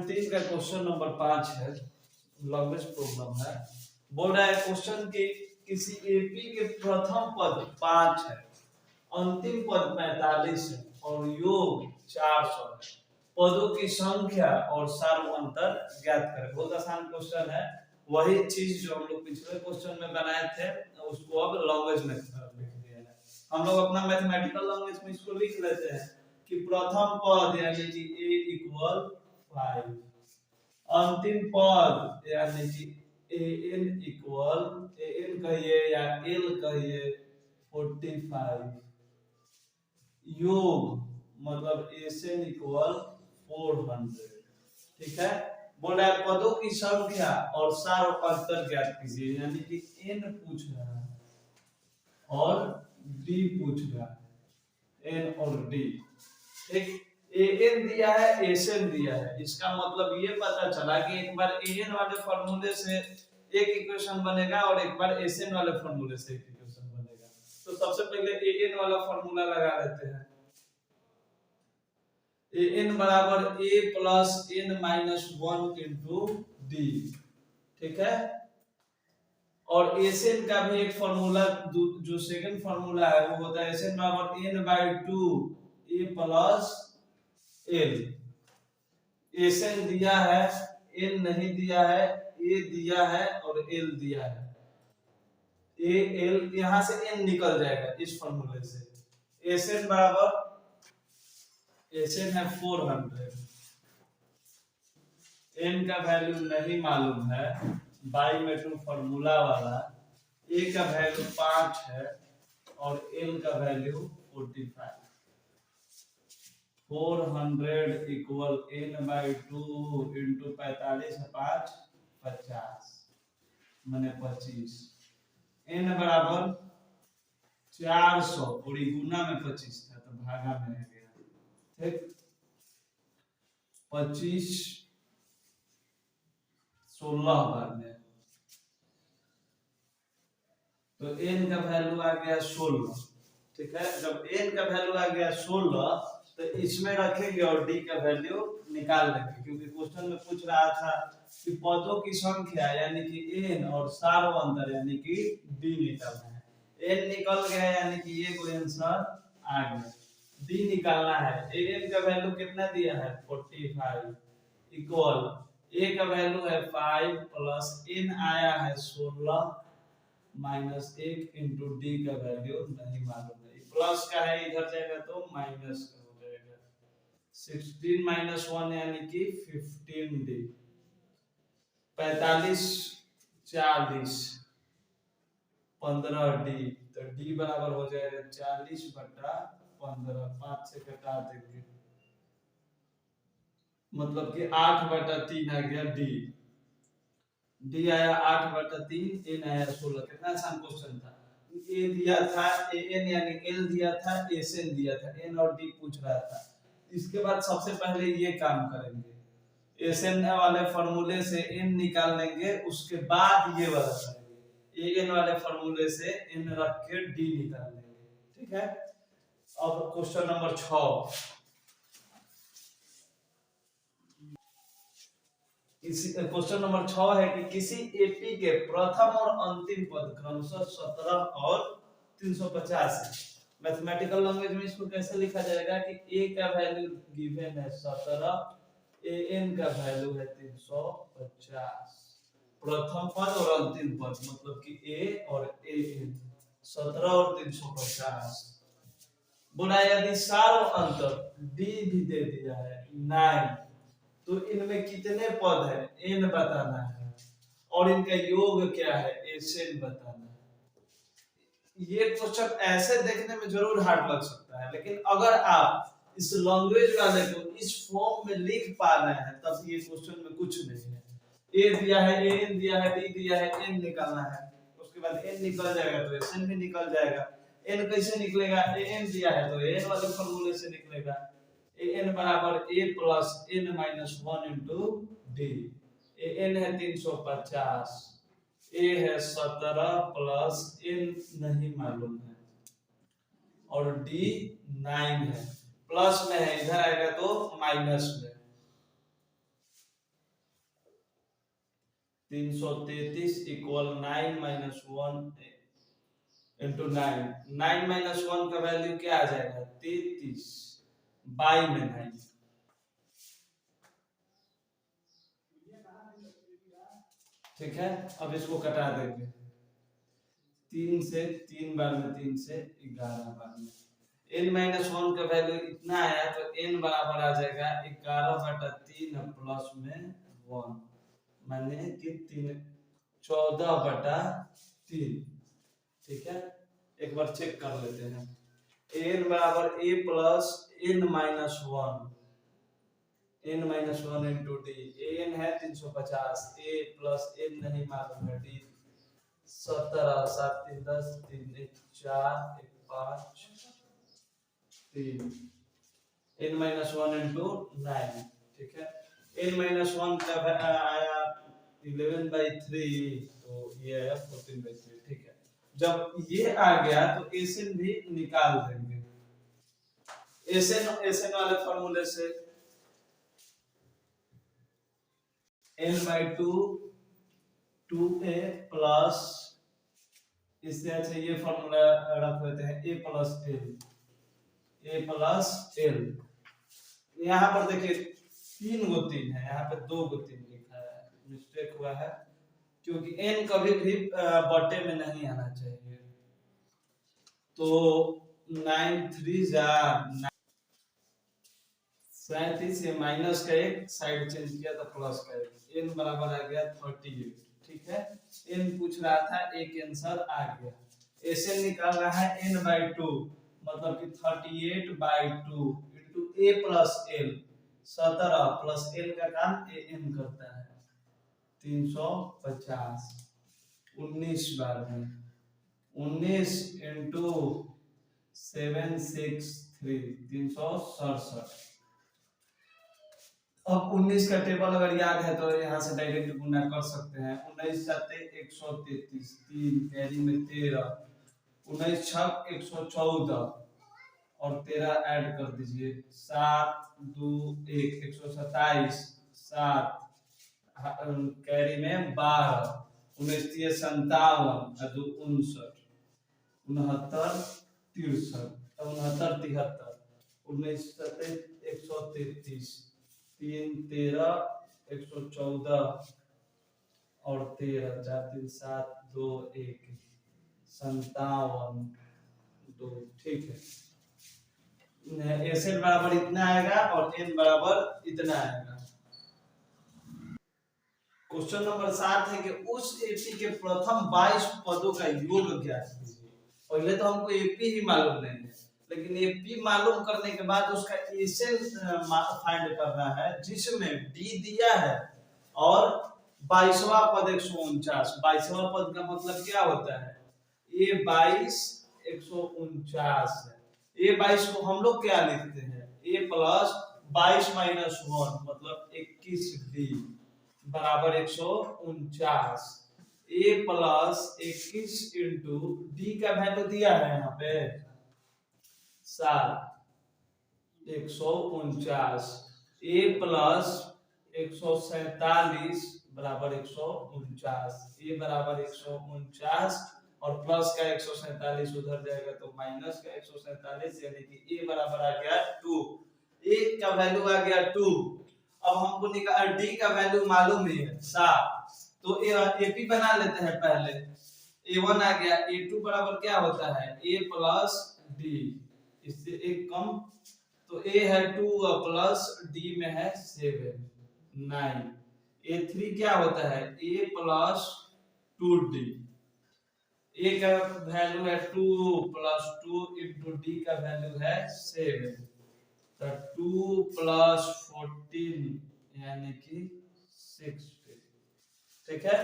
3 का question number 5 है, longest problem है। बोल रहा है क्वेश्चन कि किसी एपी के प्रथम पद 5 है, अंतिम पद 45 है और योग 400 है। पदों की संख्या और सार्व अंतर ज्ञात करें। बहुत आसान क्वेश्चन है, वही चीज जो हम लोग पिछले क्वेश्चन में बनाए थे उसको अब लैंग्वेज में लिख दिया है। हम लोग अपना मैथमेटिकल लैंग्वेज में इसको लिख लेते हैं कि प्रथम पद यानी कि a इक्वल 5, अंतिम पद यानी कि an इक्वल an कहिए या l कहिए 45, योग मतलब SN इक्वल 400। ठीक है, बोल रहा है पदों की संख्या और सार्व अंतर ज्ञात कीजिए, यानी कि n पूछ रहा है और d पूछ रहा है, n और d। ठीक, an दिया है, SN दिया है, इसका मतलब ये पता चला कि एक बार an वाले फार्मूले से एक इक्वेशन बनेगा और एक बार SN वाले फार्मूले से एक इक्वेशन बनेगा। तो सबसे पहले an वाला फार्मूला लगा लेते हैं। an बराबर a plus n minus 1 into D. ठीक है, और SN का भी एक फार्मूला जो सेकंड फार्मूला है वो होता है SN बराबर n by 2 a plus l। SN दिया है, n नहीं दिया है, a दिया है और l दिया है। a l यहां से n निकल जाएगा इस फार्मूले से। SN बराबर SN है 400, n का वैल्यू नहीं मालूम है, बाई में टू फार्मूला वाला, a का वैल्यू 5 है और l का value 45। 400 equal n by 2 into 45 है 5 50 माने 25। n बराबर 400 और गुना में 25 था तो भागा में आ गया। ठीक, 25 16 बार में तो n का वैल्यू आ गया 16। ठीक है, जब n का वैल्यू आ गया 16 तो इसमें रखेंगे और d का वैल्यू निकाल लेंगे, क्योंकि क्वेश्चन में पूछ रहा था कि पदों की संख्या यानी कि n और सार्व अंतर यानी कि d निकालना है। n निकल गया यानी कि ये कोई आंसर आ गया। d निकालना है, an का वैल्यू कितना दिया है 45 इक्वल a का वैल्यू है 5 प्लस n आया है 16 माइनस 1 इंटू डी का वैल्यू नहीं मालूम है, प्लस का है इधर जाएगा तो माइनस का हो जाएगा। 16 माइनस 1 यानी कि 15 डी। 45 40 15 डी, तो डी बराबर हो जाएगा 40 बटा 15, 5 से घटा देंगे मतलब कि 8 बटा 3 आ गया डी। डी आया 8 बटा 3, n आया 16। कितना आसान क्वेश्चन था। a दिया था, an यानी l दिया था, SN दिया था, n और d पूछ रहा था। इसके बाद सबसे पहले ये काम करेंगे, SN वाले फार्मूले से n निकाल लेंगे, उसके बाद ये वाला करेंगे, an वाले फार्मूले से n रख के d निकाल लेंगे। ठीक है, अब क्वेश्चन नंबर 6। इसी क्वेश्चन नंबर 6 है कि किसी एपी के प्रथम और अंतिम पद क्रमशः 17 और 350 है। मैथमेटिकल लैंग्वेज में इसको कैसे लिखा जाएगा कि a का वैल्यू गिवन है 17, an का वैल्यू है 350। प्रथम पद और अंतिम पद मतलब कि a और an 17 और 350। बोला यदि सार्व अंतर d भी दे दिया है 9 तो इनमें कितने पद है n बताना है और इनका योग क्या है SN बताना है। ये क्वेश्चन ऐसे देखने में जरूर हार्ड लग सकता है, लेकिन अगर आप इस लैंग्वेज वाले को इस फॉर्म में लिख पा रहे हैं तब ये क्वेश्चन में कुछ नहीं है। a दिया है, an दिया है, d दिया है, n निकालना है, उसके बाद n निकल जाएगा तो SN भी निकल जाएगा। n कैसे निकलेगा, an दिया है तो n वाले फार्मूले से निकलेगा, an बराबर a plus n minus 1 into D. an है 350, a है 17 प्लस n नहीं मालूम है और d 9 है, प्लस में है इधर आएगा तो माइनस में। 333 इक्वल 9 माइनस 1 इंटू 9। 9 माइनस 1 का वैल्यू क्या आ जाएगा 33 बाई में 9। ठीक है, अब इसको कटा देंगे। 3 से 3 बार में 3 से 11 बार में n माइनस 1 का वैल्यू इतना आया तो n बराबर आ जाएगा 11/3 प्लस में 1 माने कि 14/3। ठीक है, एक बार चेक कर लेते हैं। n बराबर a plus n minus 1 n minus 1 into D. n है 350, a प्लस n नहीं मालूम है, d 17 7 3 10 3 1 4 1 5 3 n माइनस 1 इंटू 9। ठीक है, n माइनस 1 का आया 11/3 तो ये है 14/3। ठीक है, जब ये आ गया तो एसएन भी निकाल देंगे। एसएन वाले फॉर्मूले से n/2 2a प्लस, इससे अच्छा ये फॉर्मूला रख लेते हैं a प्लस l। यहाँ पर देखिए 3 गो 3 है, यहाँ पे 2 गो 3 लिखा है, मिस्टेक हुआ है क्योंकि n कभी भी बटे में नहीं आना चाहिए। तो 9 3 जा 37 से माइनस का 1 साइड चेंज किया तो प्लस का 1, n बराबर आ गया 38। ठीक है, n पूछ रहा था, एक आंसर आ गया। ऐसे निकाल रहा है n/2 मतलब कि 38/2 into a plus l। 17 plus l का काम an करता है 350 19 बार में 19 इंटू 763 367। अब 19 का टेबल अगर याद है तो यहाँ से डायरेक्ट गुना कर सकते हैं। 19 7 133 3 कैरी में 13 19 6 114 और 13 ऐड कर दीजिए 7 2 1 127 7 कैरी में 12 19 3 57 2 59 69 63 69 73 19 7 133 3 13 114 और 13 4 3 7 2 1 57 2। ठीक है, एसेट बराबर इतना आएगा और n बराबर इतना आएगा। क्वेश्चन नंबर 7 है कि उस एपी के प्रथम 22 पदों का योग ज्ञात कीजिए। पहले तो हमको एपी ही मालूम नहीं है, लेकिन एपी मालूम करने के बाद उसका एसेन फाइंड करना है जिसमें डी दिया है और 22वां पद 149। 22वां पद का मतलब क्या होता है, ए 22 149 है। ए 22 को हम लोग क्या लिखते हैं, ए प्लस 22 माइनस 1 मतलब 21d बराबर 149। ए प्लस 21 इंटू डी का वैल्यू दिया है यहाँ पे 7 149। ए प्लस 147 बराबर 149। ए बराबर 149 और प्लस का 147 उधर जाएगा तो माइनस का 147 यानी कि ए बराबर आ गया 2। ए का वैल्यू आ गया 2। अब हमको निकाल डी का वैल्यू मालूम ही है 7, तो एपी बना लेते हैं पहले। a1 आ गया, a2 बराबर क्या होता है a प्लस डी, इससे एक कम तो a है 2 प्लस d में है 7 9। a3 क्या होता है a प्लस 2d, a का वैल्यू है 2 प्लस 2 इंटू d का वैल्यू है 7 तो 2 प्लस 14 यानी कि 16। ठीक है,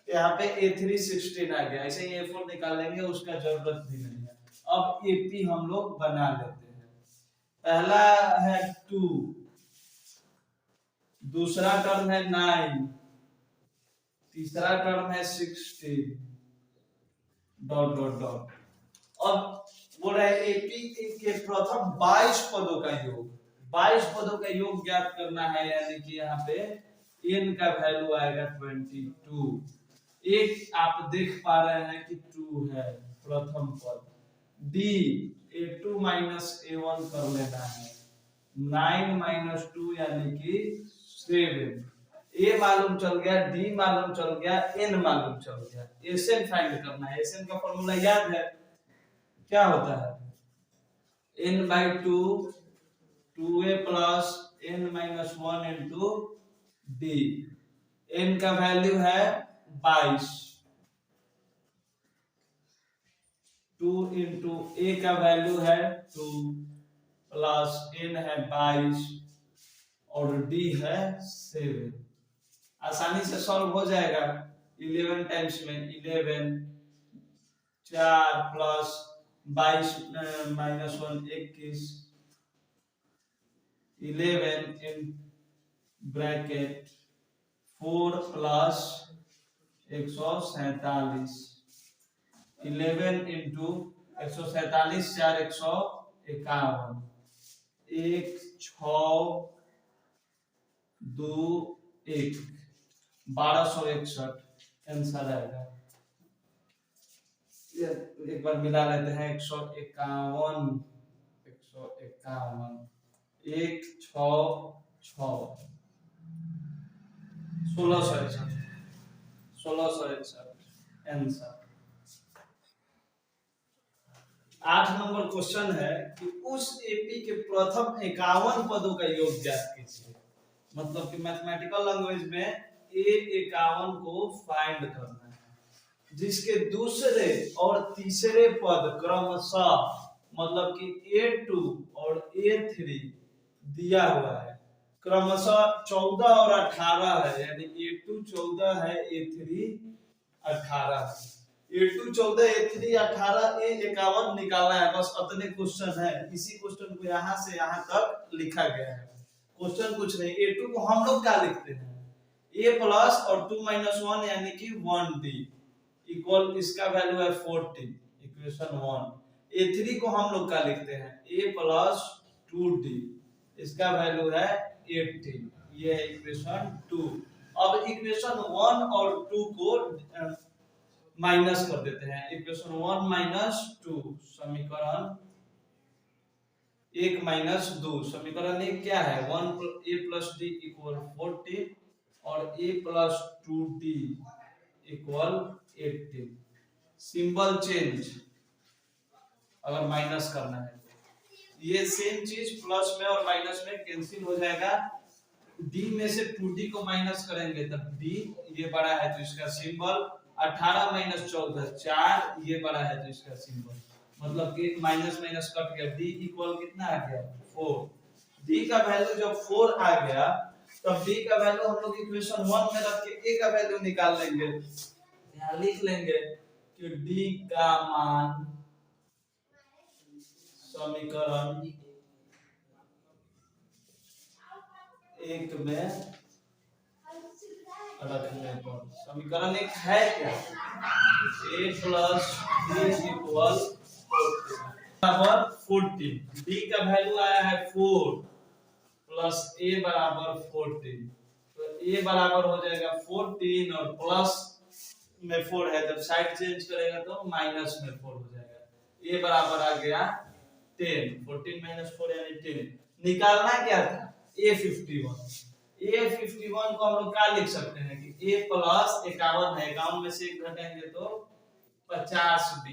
यहाँ पे A3 16 आ गया, ऐसे ही A4 निकालेंगे उसका जरूरत भी नहीं है। अब AP हम लोग बना लेते हैं। पहला है 2, दूसरा टर्म है 9, तीसरा टर्म है 16 डॉट डॉट डॉट। अब बोल रहे हैं AP के प्रथम 22 पदों का योग, 22 पदों का योग ज्ञात करना है, यानी कि यहाँ पे n का वैल्यू आएगा 22। एक आप देख पा रहे हैं कि 2 है प्रथम पद। d a2 माइनस a1 कर लेना है, 9 माइनस 2 यानी कि 7। a मालूम चल गया, d मालूम चल गया, n मालूम चल गया। Sn फाइंड करना है। Sn का फॉर्मूला याद है, क्या होता है? n by 2 2a plus n minus 1 into d। n का वैल्यू है 22, 2 into a का वैल्यू है 2 प्लस n है 22 और d है 7। आसानी से सॉल्व हो जाएगा। 11 टाइम्स में 11, 4 plus 22 minus 1 21, 11 in bracket 4 plus 147, 11 into 147 4 151, 1 6 2 1 1261 answer आएगा। एक बार मिला लेते हैं। 151 151 1 6 6 1661 आंसर। 8 नंबर क्वेश्चन है कि उस एपी के प्रथम 51 पदों का योग ज्ञात कीजिए। मतलब कि मैथमेटिकल लैंग्वेज में ए 51 को फाइंड करना है, जिसके दूसरे और तीसरे पद क्रमशः मतलब कि A2 और A3 दिया हुआ है। क्रमशः 14 और 18 है, यानी A2 14 है, A3 18 है। A2 14 A3 18 A 51 निकालना है। बस इतने क्वेश्चन है। इसी क्वेश्चन को यहाँ से यहाँ तक लिखा गया है। क्वेश्चन कुछ नहीं। A2 को हम लोग क्या लिखते हैं? A प्लस और 2 माइनस 1 यानी कि 1D इक्वल, इसका वैल्यू है 40, इक्वेशन 1। A3 को हम लोग क्या लिखते हैं? A प्लस 2D, इसका वैल्यू है 18, ये है इक्वेशन 2। अब इक्वेशन 1 और 2 को माइनस कर देते हैं। इक्वेशन 1 माइनस 2, समीकरण 1 माइनस 2, समीकरण 1 क्या है? 1 a प्लस d इक्वल 40 और a plus 2d equal 18। Symbol change अगर माइनस करना है तो ये सेम चीज प्लस में और माइनस में कैंसिल हो जाएगा। d में से 2d को माइनस करेंगे तब d ये बड़ा है तो इसका सिंबल 18 माइनस 14 4, ये बड़ा है तो इसका सिंबल, मतलब कि माइनस माइनस कट गया। d इक्वल कितना आ गया? 4। d का वैल्यू जब 4 आ गया तब d का वैल्यू हम लोग इक्वेशन 1 में रख के a का वैल्यू निकाल लेंगे। यहाँ लिख लेंगे कि d का मान समीकरण 1 में रखने पर समीकरण 1 है क्या? a plus d equal 14। d का वैल्यू आया है 4 प्लस a बराबर 14, तो a बराबर हो जाएगा 14 और प्लस में 4 है, जब साइड चेंज करेगा तो माइनस में 4 हो जाएगा। a बराबर आ गया 10, 14 माइनस 4 यानी 10। निकालना क्या था? a51। a51 को हम लोग क्या लिख सकते हैं कि a प्लस 51 है, 51 में से 1 घटाएंगे तो 50d।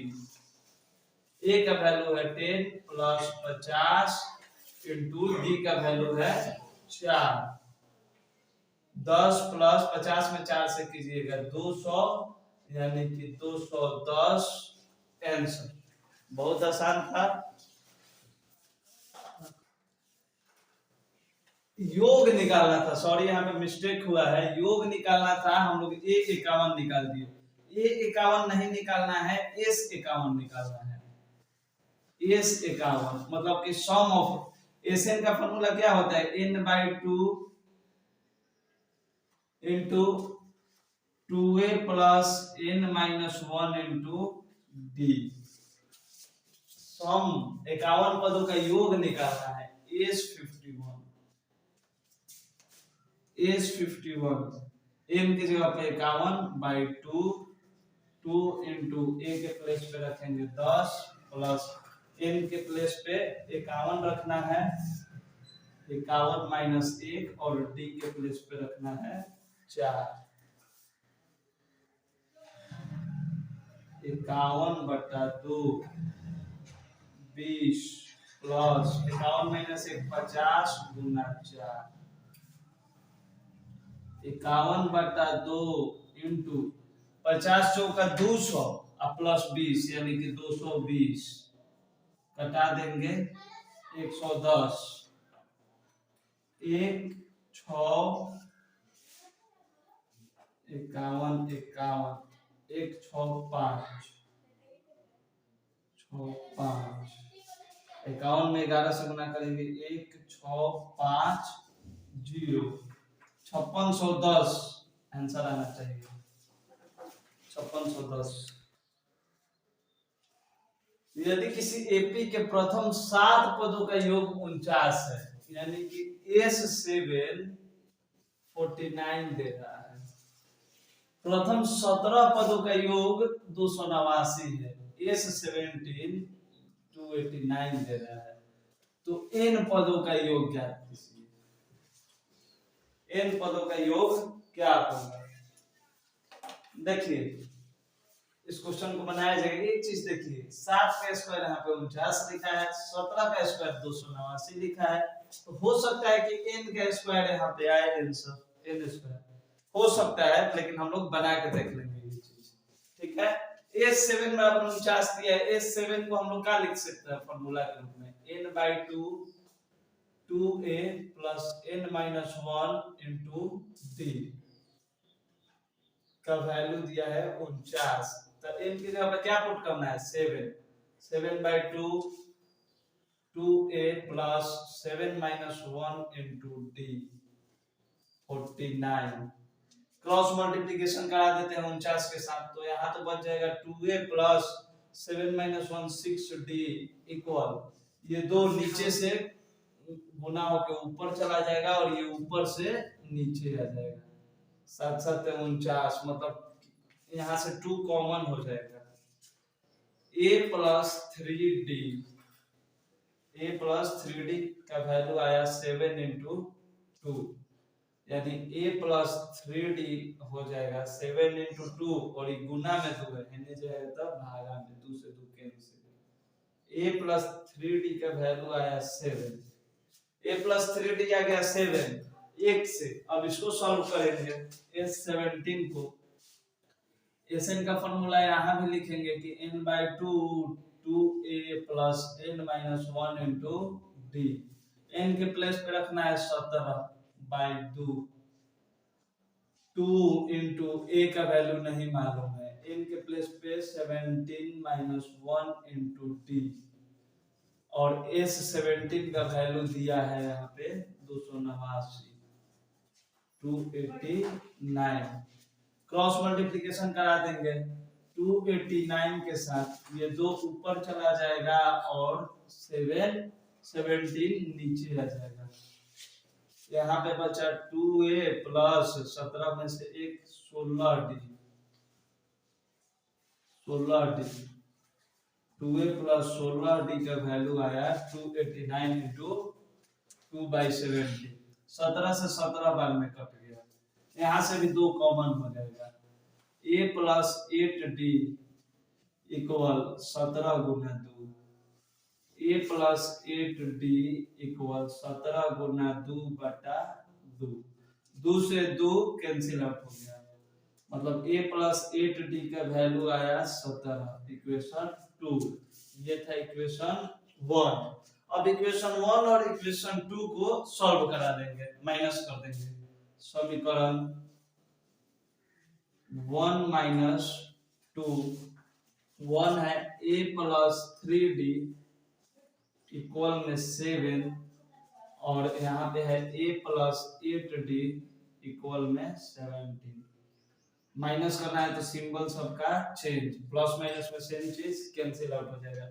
a का वैल्यू है 10 प्लस 50 इंटू d का वैल्यू है 4। 10 प्लस 50 में 4 से कीजिएगा 200, यानी कि 210 आंसर। बहुत आसान था। योग निकालना था, सॉरी यहाँ पे मिस्टेक हुआ है। योग निकालना था, हम लोग A51 निकाल दिए। A51 नहीं निकालना है, S51 निकालना है। S51 मतलब कि सम ऑफ Sn का फॉर्मूला क्या होता है? n/2 into 2a plus n-1 into d। सम 51 पदों का योग निकालना है। S51 एस 51 एन की जगह पे 51/2 2 इंटू ए के प्लेस पे रखेंगे 10 प्लस एन के प्लेस पे 51 रखना है 51 माइनस 1 और डी के प्लेस पे रखना है 4 51/2 20 प्लस 51 माइनस 1 50 गुना 4 51/2 इंटू 50 चौका 200 और प्लस 20 यानी कि 220 कटा देंगे 110 1 6 51 51 1 6 5 6 5 51 में 11 से गुना करेंगे 1 6 5 0 5610 आंसर आना चाहिए 5610। यदि किसी एपी के प्रथम 7 पदों का योग 49 है यानी कि S7 49 दे रहा है प्रथम 17 पदों का योग 289 है S17 289 दे रहा है तो n पदों का योग ज्ञात कीजिए n पदों का योग क्या होगा। देखिए इस क्वेश्चन को बनाया जाएगा एक चीज देखिए 7 का स्क्वायर यहाँ पे 49 लिखा है 17 का स्क्वायर 289 लिखा है तो हो सकता है कि n का स्क्वायर यहाँ पे आए n स्क्वायर हो सकता है लेकिन हम लोग बना के देख लेंगे ये चीज ठीक है। S7 बराबर 49 दिया है S7 को हम लोग क्या लिख सकते हैं फॉर्मूला के रूप में n/2 2a plus n-1 into d का वैल्यू दिया है 49 तो n की जगह पे क्या पुट करना है 7/2 2a plus 7-1 into d 49 cross multiplication करा देते हैं 49 के साथ तो यहाँ तो बच जाएगा 2a plus 7-1 6d इक्वल ये दो नीचे से गुना होके ऊपर चला जाएगा और ये ऊपर से नीचे आ जाएगा 7 7 49 मतलब यहाँ से 2 कॉमन हो जाएगा a plus 3d का वैल्यू आया 7 into 2 यानी a plus 3d हो जाएगा 7 into 2 और ये गुना में 2 है यानी जाएगा तब भागा में 2 से 2 कैंसिल a plus 3d का वैल्यू आया 7 a plus 3d आ गया 7 1 से अब इसको सॉल्व करेंगे S17 को Sn का फॉर्मूला यहाँ भी लिखेंगे कि n/2 2a plus n-1 into d n के प्लेस पे रखना है 17/2 2 into a का वैल्यू नहीं मालूम है n के प्लेस पे 17-1 into d और S17 का वैल्यू दिया है यहाँ पे 289 289 क्रॉस मल्टीप्लिकेशन करा देंगे 289 के साथ ये दो ऊपर चला जाएगा और 17 नीचे आ जाएगा यहाँ पे बचा 2a plus 17 में से एक 16d 2a plus 16d का वैल्यू आया 289 into 2/70 17 से 17 बार में कट गया यहाँ से भी 2 कॉमन हो जाएगा a plus 8d equal 17 Guna 2 a plus 8d equal 17 गुना 2/2 2 से 2 कैंसिल आउट हो गया मतलब a plus 8d का वैल्यू आया 17 इक्वेशन 2 ये था इक्वेशन 1। अब इक्वेशन 1 और इक्वेशन 2 को सॉल्व करा देंगे माइनस कर देंगे समीकरण 1 minus 2 1 है a plus 3d इक्वल में 7 और यहाँ पे है a plus 8d इक्वल में 17 माइनस करना है तो सिंबल सबका चेंज प्लस माइनस में सेम चीज कैंसिल आउट हो जाएगा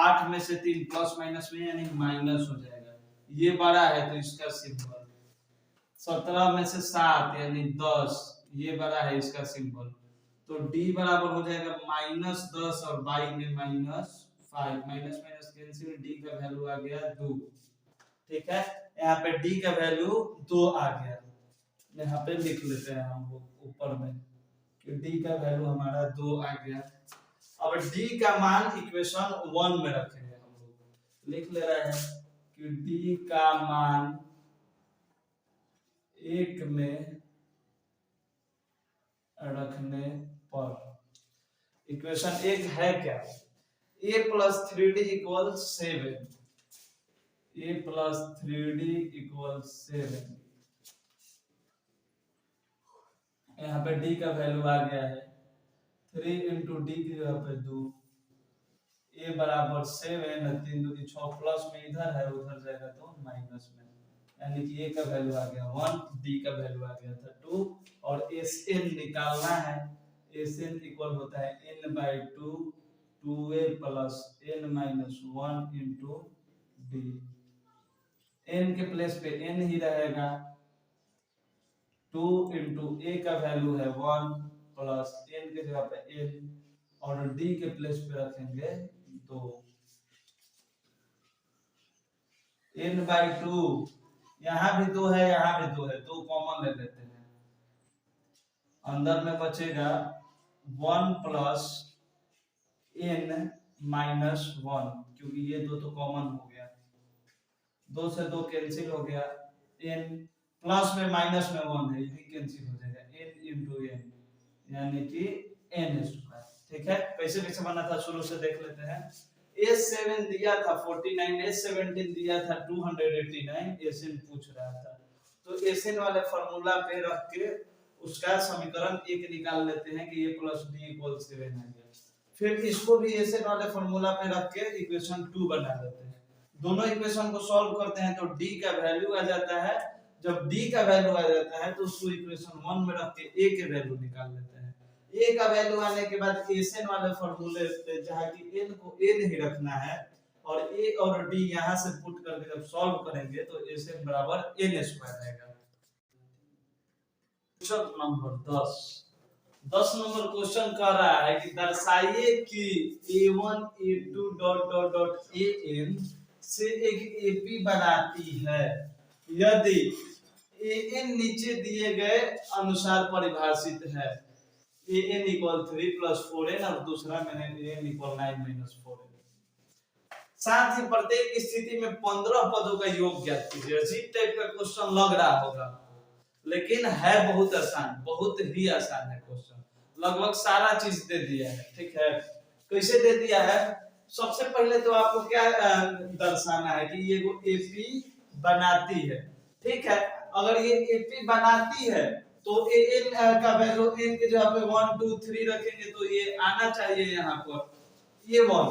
8 में से 3 प्लस माइनस में यानी माइनस हो जाएगा ये बड़ा है तो इसका सिंबल 17 में से 7 यानी 10, ये बड़ा है इसका सिंबल। तो d बराबर हो जाएगा -10 और y में -5, माइनस माइनस कैंसिल, d का वैल्यू आ गया 2। ठीक है, यहाँ पे d का वैल्यू 2 आ गया। यहाँ पे लिख लेते हैं हम लोग ऊपर में कि d का वैल्यू हमारा 2 आ गया। अब d का मान इक्वेशन 1 में रखेंगे, हम लोग लिख ले रहे हैं कि d का मान 1 में रखने पर इक्वेशन 1 है क्या, a + 3d = 7, a + 3d = 7। यहाँ पे d का वैल्यू आ गया है 3 × d की जगह पे 2, a बराबर 7, 3 दूनी 6, प्लस में इधर है उधर जाएगा तो माइनस में, यानी कि a का वैल्यू आ गया 1, d का वैल्यू आ गया था 2, और Sn निकालना है। Sn इक्वल होता है n/2 2a + n - 1 × d। n के प्लेस पे n ही रहेगा, 2 × a का वैल्यू है 1 प्लस n के जगह पे n, और d के प्लेस पे रखेंगे 2, n/2, यहाँ भी 2 है यहाँ भी 2 है, 2 कॉमन ले लेते हैं, अंदर में बचेगा 1 प्लस n माइनस 1, क्योंकि ये 2 तो कॉमन हो गया, 2 से 2 कैंसिल हो गया, n प्लस में माइनस में 1 है, ये भी कैंसिल हो जाएगा, n × n यानी कि n²। ठीक है, कैसे कैसे बना था शुरू से देख लेते हैं। S7 दिया था 49, S17 दिया था 289, Sn पूछ रहा था, तो Sn वाले फार्मूला पे रख के उसका समीकरण 1 निकाल लेते हैं कि a + d = 7 आ गया। फिर इसको भी Sn वाले फार्मूला पे रख के इक्वेशन 2 बना लेते हैं। दोनों इक्वेशन को सॉल्व करते हैं तो d का वैल्यू आ जाता है। जब d का वैल्यू आ जाता है तो उसको इक्वेशन 1 में रख के a के वैल्यू निकाल लेते हैं। a का वैल्यू आने के बाद Sn वाले फार्मूले पे जहां कि n को n ही रखना है, और a और d यहां से पुट करके जब सॉल्व करेंगे तो Sn बराबर n² आएगा। क्वेश्चन नंबर 10 नंबर क्वेश्चन कह रहा है कि दर्शाइए कि a1 a2 ... an से एक एपी बनाती है यदि an नीचे दिए गए अनुसार परिभाषित है। an = 3 + 4n और दूसरा मैंने an = 9 - 4n। साथ ही प्रत्येक स्थिति में 15 पदों का योग ज्ञात कीजिए। अजीब टाइप का क्वेश्चन लग रहा होगा, लेकिन है बहुत आसान, बहुत ही आसान है क्वेश्चन, लगभग सारा चीज दे दिया है। ठीक है, कैसे दे दिया है, सबसे पहले तो आपको क्या दर्शाना है कि ये वो एपी बनाती है। ठीक है, अगर ये एपी बनाती है तो एन का वैल्यू एन के जगह पे 1 2 3 रखेंगे तो ये आना चाहिए यहाँ पर, ये 1,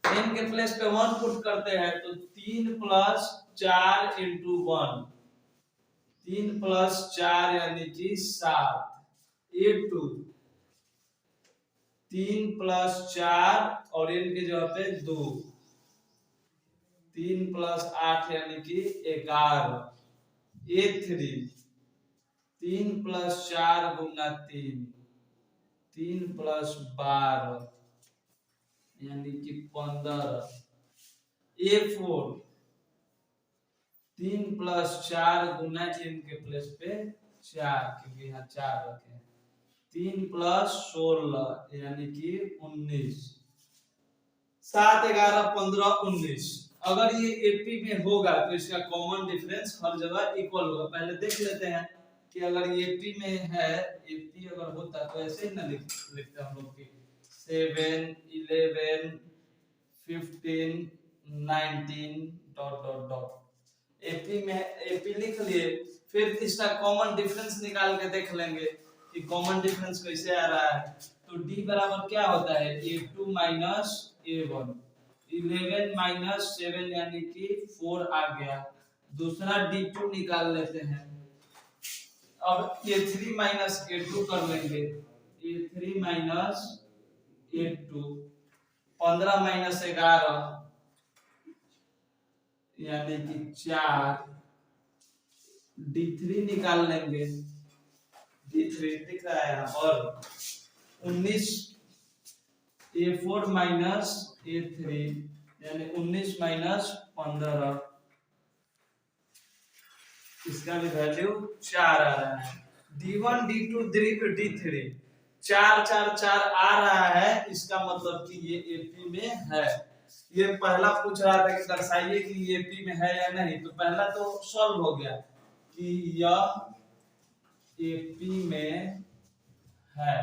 एन के प्लेस पे 1 पुट करते हैं तो 3 + 4 × 1, 3 + 4 यानी कि 7, a2 3 + 4 और n की जगह पे 2, 3 + 8 यानी कि 11, a3 3 + 4 × 3, 3 + 12 यानी कि 15, a4 3 + 4 गुना n के प्लेस पे 4, क्योंकि यहाँ 4 रखे हैं, 3 + 16 यानी कि 19, 7 11 15 19। अगर ये एपी में होगा तो इसका कॉमन डिफरेंस हर जगह इक्वल होगा। पहले देख लेते हैं कि अगर एपी में है, एपी अगर होता तो ऐसे ही ना लिखते हम लोग कि 7 11 15 19 ... एपी में एपी लिख लिए, फिर इसका कॉमन डिफरेंस निकाल के देख लेंगे कि कॉमन डिफरेंस कैसे आ रहा है। तो d बराबर क्या होता है, a2 - a1, 11 - 7 यानी कि 4 आ गया। दूसरा d2 निकाल लेते हैं, अब a3 - a2 कर लेंगे, a3 - a2, 15 - 11 यानी कि 4, D3 निकाल लेंगे, D3 दिख रहा है यहाँ, और 19 A4 माइनस A3 यानी 19 माइनस 15, इसका भी वैल्यू 4 आ रहा है। D1 D2 D3 4 4 4 आ रहा है, इसका मतलब कि ये एपी में है। ये पहला पूछ रहा था कि दर्शाइए कि ये एपी में है या नहीं, तो पहला तो सॉल्व हो गया कि यह एपी में है,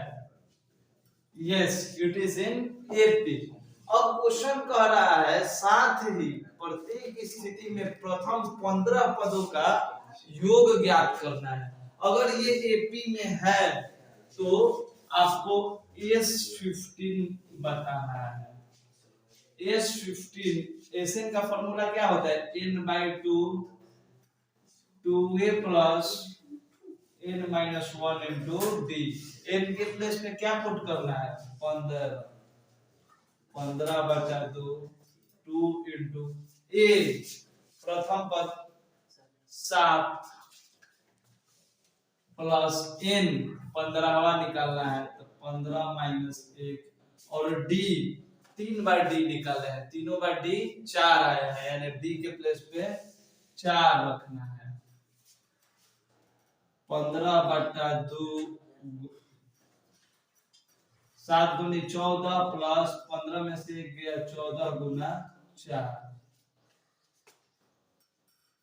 yes it is in AP. अब क्वेश्चन कह रहा है साथ ही प्रत्येक स्थिति में प्रथम 15 पदों का योग ज्ञात करना है। अगर ये एपी में है तो आपको S15 बताना है। S15 एसएन का फॉर्मूला क्या होता है, n/2 2a plus n-1 into D. n के प्लेस पे क्या पुट करना है, 15, 15/2 2 इंटू a प्रथम पद 7 प्लस n 15वां निकालना है तो 15 माइनस 1 और d 3/d निकाले हैं, तीनों बार d 4 आया है, यानी d के प्लेस पे 4 रखना है। 15/2 7 दूनी 14 प्लस 15 में से 1 गया 14 गुना 4,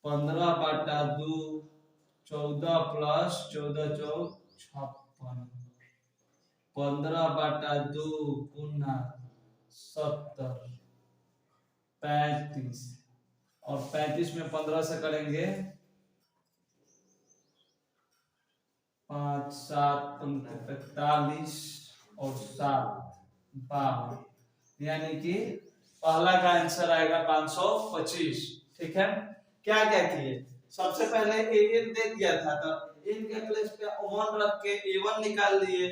15/2 14 प्लस 14 चौक 56, 15/2 गुना 70 35, और 35 में 15 से करेंगे 5 7 45 और 7 52, यानी कि पहला का आंसर आएगा 525। ठीक है, क्या क्या किए, सबसे पहले an दे दिया था तो n के प्लेस पे 1 रख के a1 निकाल लिए,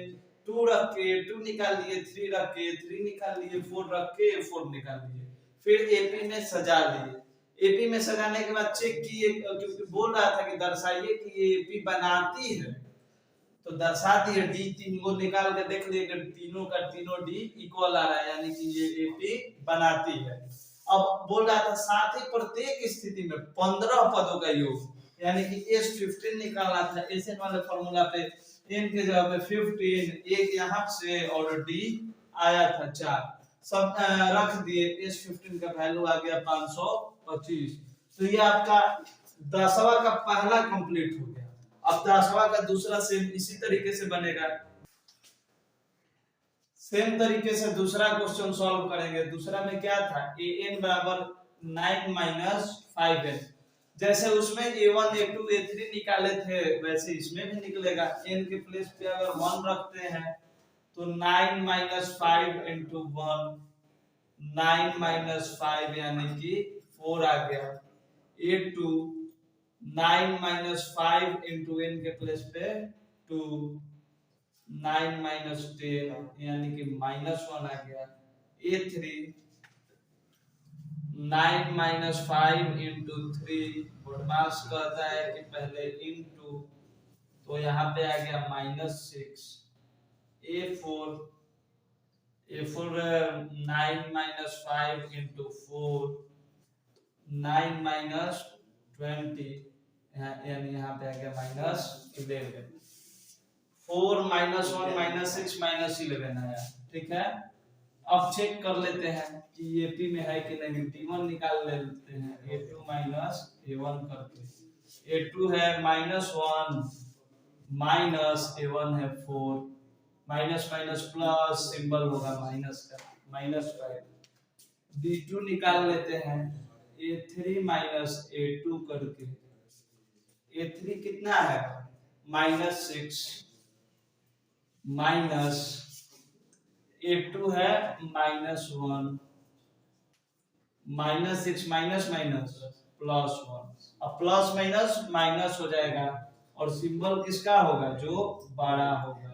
2 रख के a2 निकाल लिए, 3 रख के a3 निकाल लिए, 4 रख के a4 निकाल लिए, फिर एपी में सजा लिए। एपी में सजाने के बाद चेक किए, क्योंकि बोल रहा था कि दर्शाइए कि ये एपी बनाती है, तो दर्शा दिए, डी 3 को निकाल के देख लिए कि तीनों का तीनों डी इक्वल आ रहा है, यानी कि ये एपी बनाती है। अब बोल रहा था साथ ही प्रत्येक स्थिति में 15 पदों का योग, यानी कि S15 निकालना था। एसएन वाले फार्मूला पे n के जगह पे 15, एक यहाँ से और d आया था 4, सब रख दिए, S15 का वैल्यू आ गया 525। तो ये आपका 10वां का पहला कंप्लीट हो गया। अब 10वां का दूसरा सेम इसी तरीके से बनेगा, सेम तरीके से दूसरा क्वेश्चन सॉल्व करेंगे। दूसरा में क्या था, an बराबर 9 माइनस 5n, जैसे उसमें a1 a2 a3 निकाले थे वैसे इसमें भी निकलेगा। n के प्लेस पे अगर 1 रखते हैं तो 9 माइनस 5 इंटू 1, 9 माइनस 5 यानी कि 4 आ गया। a2 9 माइनस 5 इंटू n के प्लेस पे 2, 9 माइनस 10 यानी कि -1 आ गया। a3 9 माइनस 5 इंटू 3, बदमाश कहता है कि पहले इंटू, तो यहाँ पे आ गया -6। a4 9 माइनस 5 इंटू 4, 9 माइनस 20 यानी यहाँ पे आ गया -11। 4 -1 -6 -11 आया। ठीक है, अब चेक कर लेते हैं कि ये पी में है कि नहीं। d1 निकाल लेते हैं, a2 माइनस a1 करके, a2 है -1 माइनस a1 है 4, माइनस माइनस प्लस सिंबल होगा माइनस का, -5। d2 निकाल लेते हैं, a3 माइनस a2 करके, a3 कितना है -6 माइनस a2 है -1, -6 माइनस माइनस +1। अब प्लस माइनस माइनस हो जाएगा और सिंबल किसका होगा, जो बड़ा होगा,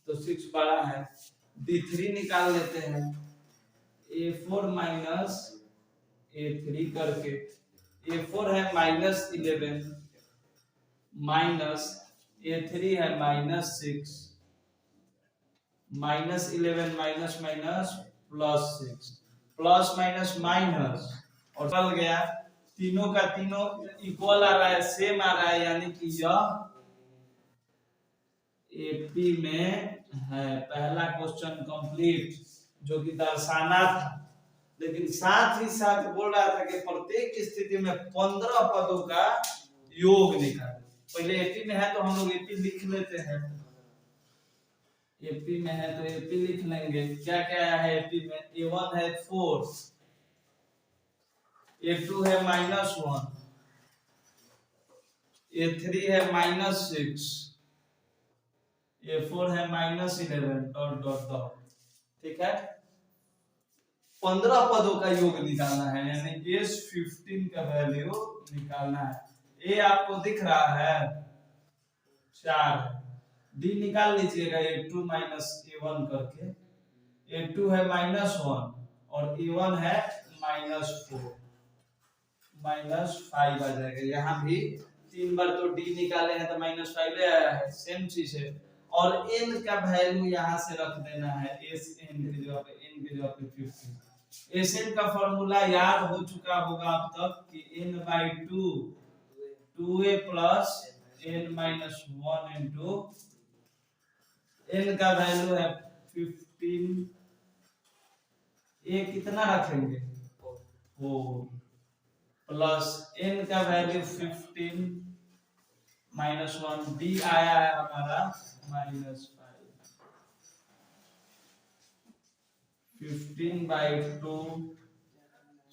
तो 6 बड़ा है। d3 निकाल लेते हैं, a4 माइनस a3 करके, a4 है -11 माइनस A3 है -6 -11 minus minus +6 plus minus minus और चल गया तीनों का तीनों इक्वल आ रहा है, सेम आ रहा है, यानी कि यह एपी में है। पहला क्वेश्चन कंप्लीट जो कि दर्शाना था, लेकिन साथ ही साथ बोल रहा था कि प्रत्येक स्थिति में 15 पदों का योग निकालें। पहले एपी में है तो हम लोग एपी लिख लेते हैं। एपी में है तो एपी लिख लेंगे। क्या क्या है एपी में? A1 है 4, A2 है -1, A3 है -6, A4 है -11 डॉट डॉट डॉट। ठीक है, 15 पदों का योग निकालना है, यानी S15 का वैल्यू निकालना है। ए आपको दिख रहा है 4 है, डी निकाल लीजिएगा A2 A1 करके। A2 है -1 और A1 है -4, -5 आ जाएगा। यहाँ भी 3 बार तो डी निकाले हैं तो -5 आया है, सेम चीज है। और n का वैल्यू यहाँ से रख देना है, Sn की जगह पे n की जगह पे 50। Sn का फॉर्मूला याद हो चुका होगा अब तक कि n/2 2a plus n-1 into n का वैल्यू है 15, a कितना रखेंगे 4 प्लस n का वैल्यू 15 -1, d आया है हमारा -5। 15/2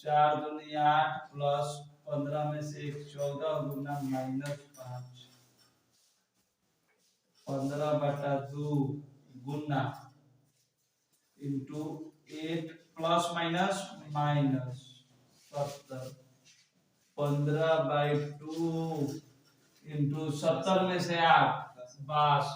4 दूनी 8 प्लस 15 में से 1 14 गुना -5 15/2 गुना into 8 plus minus minus 70 15/2 into 70 में से 8 62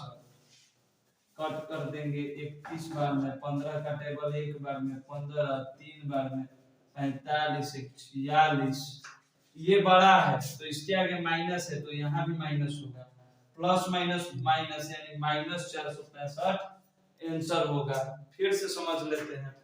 कट कर देंगे 21 बार में, 15 का टेबल एक बार में, 15 3 बार में, 45 46। ये बड़ा है तो इसके आगे माइनस है तो यहाँ भी माइनस होगा, प्लस माइनस माइनस यानी -465 आंसर होगा। फिर से समझ लेते हैं।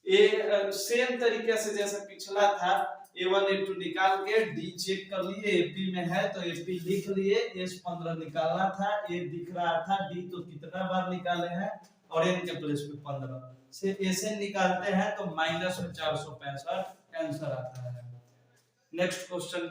ए सेम तरीके से जैसे पिछला था, A1 A2 निकाल के डी चेक कर लिए, एपी में है तो एपी लिख लिए, S15 निकालना था, ए दिख रहा था, डी तो कितना बार निकाले हैं और n के प्लेस पे 15 से Sn निकालते हैं तो -465 आंसर आता है। Next question